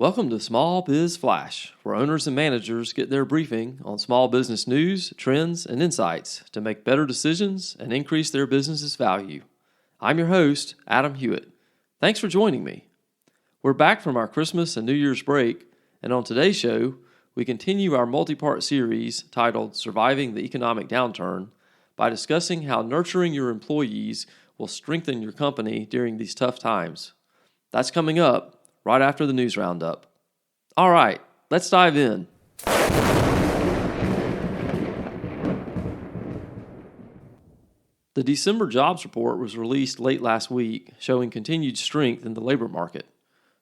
Welcome to Small Biz Flash, where owners and managers get their briefing on small business news, trends, and insights to make better decisions and increase their business's value. I'm your host, Adam Hewitt. Thanks for joining me. We're back from our Christmas and New Year's break, and on today's show, we continue our multi-part series titled Surviving the Economic Downturn by discussing how nurturing your employees will strengthen your company during these tough times. That's coming up right after the news roundup. All right, let's dive in. The December jobs report was released late last week, showing continued strength in the labor market.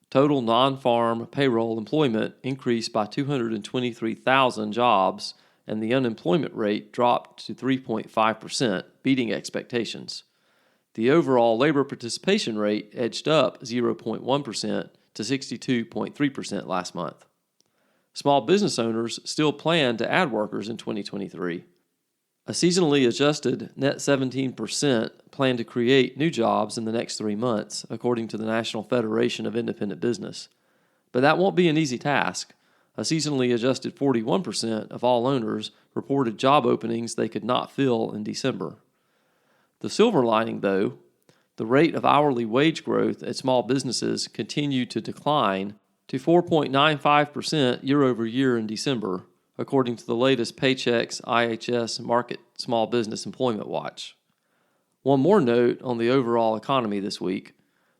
Total non-farm payroll employment increased by 223,000 jobs, and the unemployment rate dropped to 3.5%, beating expectations. The overall labor participation rate edged up 0.1% to 62.3% last month. Small business owners still plan to add workers in 2023. A seasonally adjusted net 17% plan to create new jobs in the next 3 months, according to the National Federation of Independent Business. But that won't be an easy task. A seasonally adjusted 41% of all owners reported job openings they could not fill in December. The silver lining, though, the rate of hourly wage growth at small businesses continued to decline to 4.95% year over year in December, according to the latest Paycheck's IHS Market Small Business Employment Watch. One more note on the overall economy this week.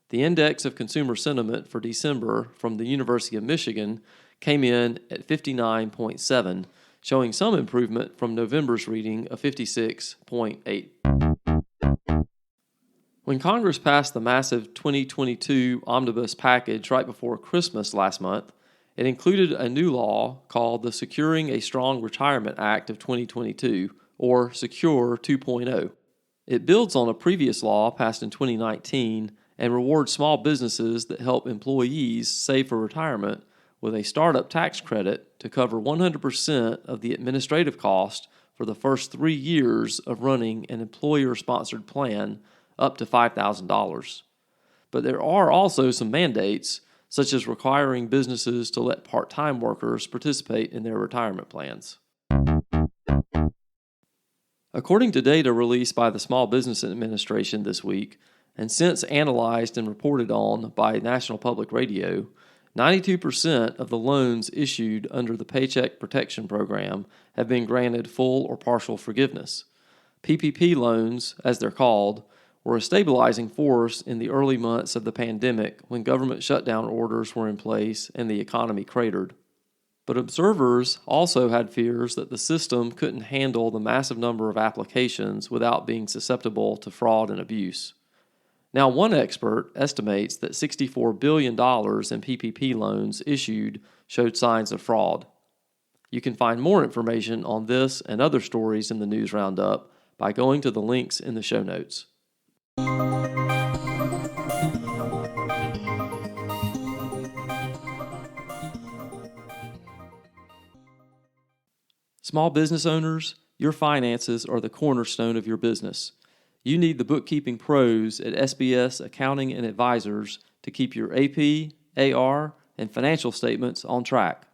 The Index of Consumer Sentiment for December from the University of Michigan came in at 59.7, showing some improvement from November's reading of 56.8. When Congress passed the massive 2022 omnibus package right before Christmas last month, it included a new law called the Securing a Strong Retirement Act of 2022, or Secure 2.0. It builds on a previous law passed in 2019 and rewards small businesses that help employees save for retirement with a startup tax credit to cover 100% of the administrative cost for the first 3 years of running an employer-sponsored plan, up to $5,000. But there are also some mandates, such as requiring businesses to let part-time workers participate in their retirement plans. According to data released by the Small Business Administration this week, and since analyzed and reported on by National Public Radio, 92% of the loans issued under the Paycheck Protection Program have been granted full or partial forgiveness. PPP loans, as they're called, were a stabilizing force in the early months of the pandemic when government shutdown orders were in place and the economy cratered. But observers also had fears that the system couldn't handle the massive number of applications without being susceptible to fraud and abuse. Now, one expert estimates that $64 billion in PPP loans issued showed signs of fraud. You can find more information on this and other stories in the news roundup by going to the links in the show notes. Small business owners, your finances are the cornerstone of your business. You need the bookkeeping pros at SBS Accounting and Advisors to keep your AP, AR, and financial statements on track.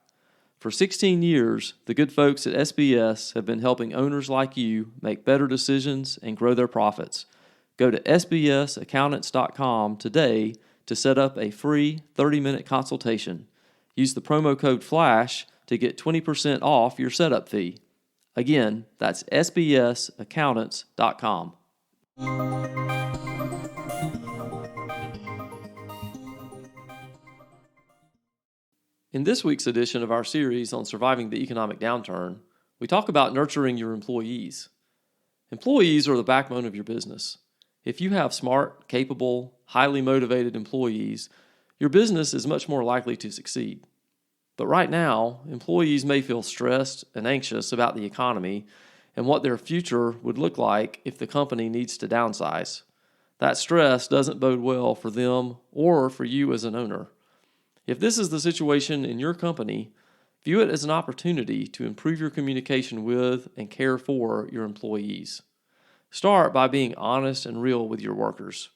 For 16 years, the good folks at SBS have been helping owners like you make better decisions and grow their profits. Go to sbsaccountants.com today to set up a free 30-minute consultation. Use the promo code FLASH to get 20% off your setup fee. Again, that's sbsaccountants.com. In this week's edition of our series on surviving the economic downturn, we talk about nurturing your employees. Employees are the backbone of your business. If you have smart, capable, highly motivated employees, your business is much more likely to succeed. But right now, employees may feel stressed and anxious about the economy and what their future would look like if the company needs to downsize. That stress doesn't bode well for them or for you as an owner. If this is the situation in your company, view it as an opportunity to improve your communication with and care for your employees. Start by being honest and real with your workers.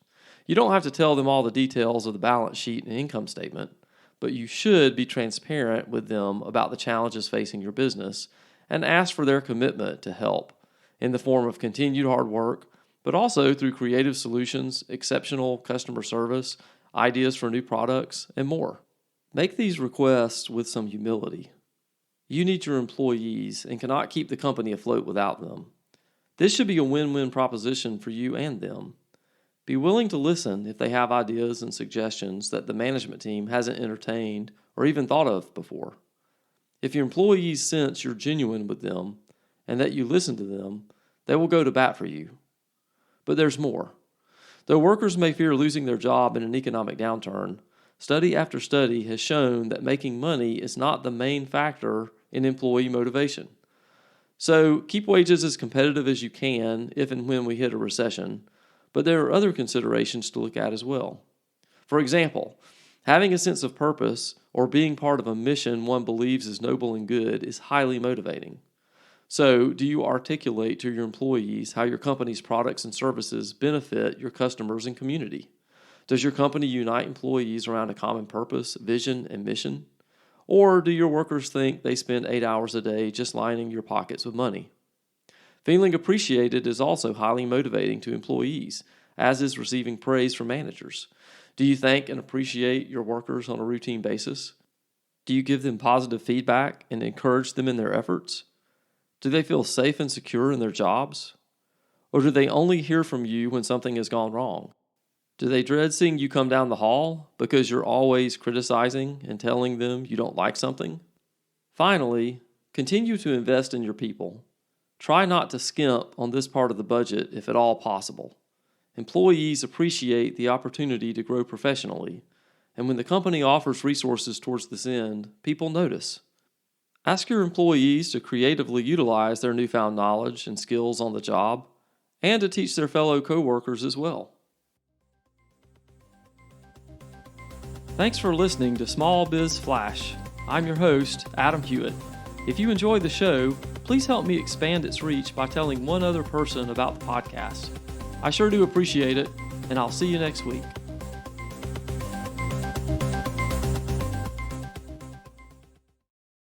You don't have to tell them all the details of the balance sheet and income statement, but you should be transparent with them about the challenges facing your business and ask for their commitment to help in the form of continued hard work, but also through creative solutions, exceptional customer service, ideas for new products, and more. Make these requests with some humility. You need your employees and cannot keep the company afloat without them. This should be a win-win proposition for you and them. Be willing to listen if they have ideas and suggestions that the management team hasn't entertained or even thought of before. If your employees sense you're genuine with them and that you listen to them, they will go to bat for you. But there's more. Though workers may fear losing their job in an economic downturn, study after study has shown that making money is not the main factor in employee motivation. So keep wages as competitive as you can if and when we hit a recession, but there are other considerations to look at as well. For example, having a sense of purpose or being part of a mission one believes is noble and good is highly motivating. So, do you articulate to your employees how your company's products and services benefit your customers and community? Does your company unite employees around a common purpose, vision, and mission? Or do your workers think they spend 8 hours a day just lining your pockets with money? Feeling appreciated is also highly motivating to employees, as is receiving praise from managers. Do you thank and appreciate your workers on a routine basis? Do you give them positive feedback and encourage them in their efforts? Do they feel safe and secure in their jobs? Or do they only hear from you when something has gone wrong? Do they dread seeing you come down the hall because you're always criticizing and telling them you don't like something? Finally, continue to invest in your people. Try not to skimp on this part of the budget if at all possible. Employees appreciate the opportunity to grow professionally, and when the company offers resources towards this end, people notice. Ask your employees to creatively utilize their newfound knowledge and skills on the job, and to teach their fellow coworkers as well. Thanks for listening to Small Biz Flash. I'm your host, Adam Hewitt. If you enjoyed the show, please help me expand its reach by telling one other person about the podcast. I sure do appreciate it, and I'll see you next week.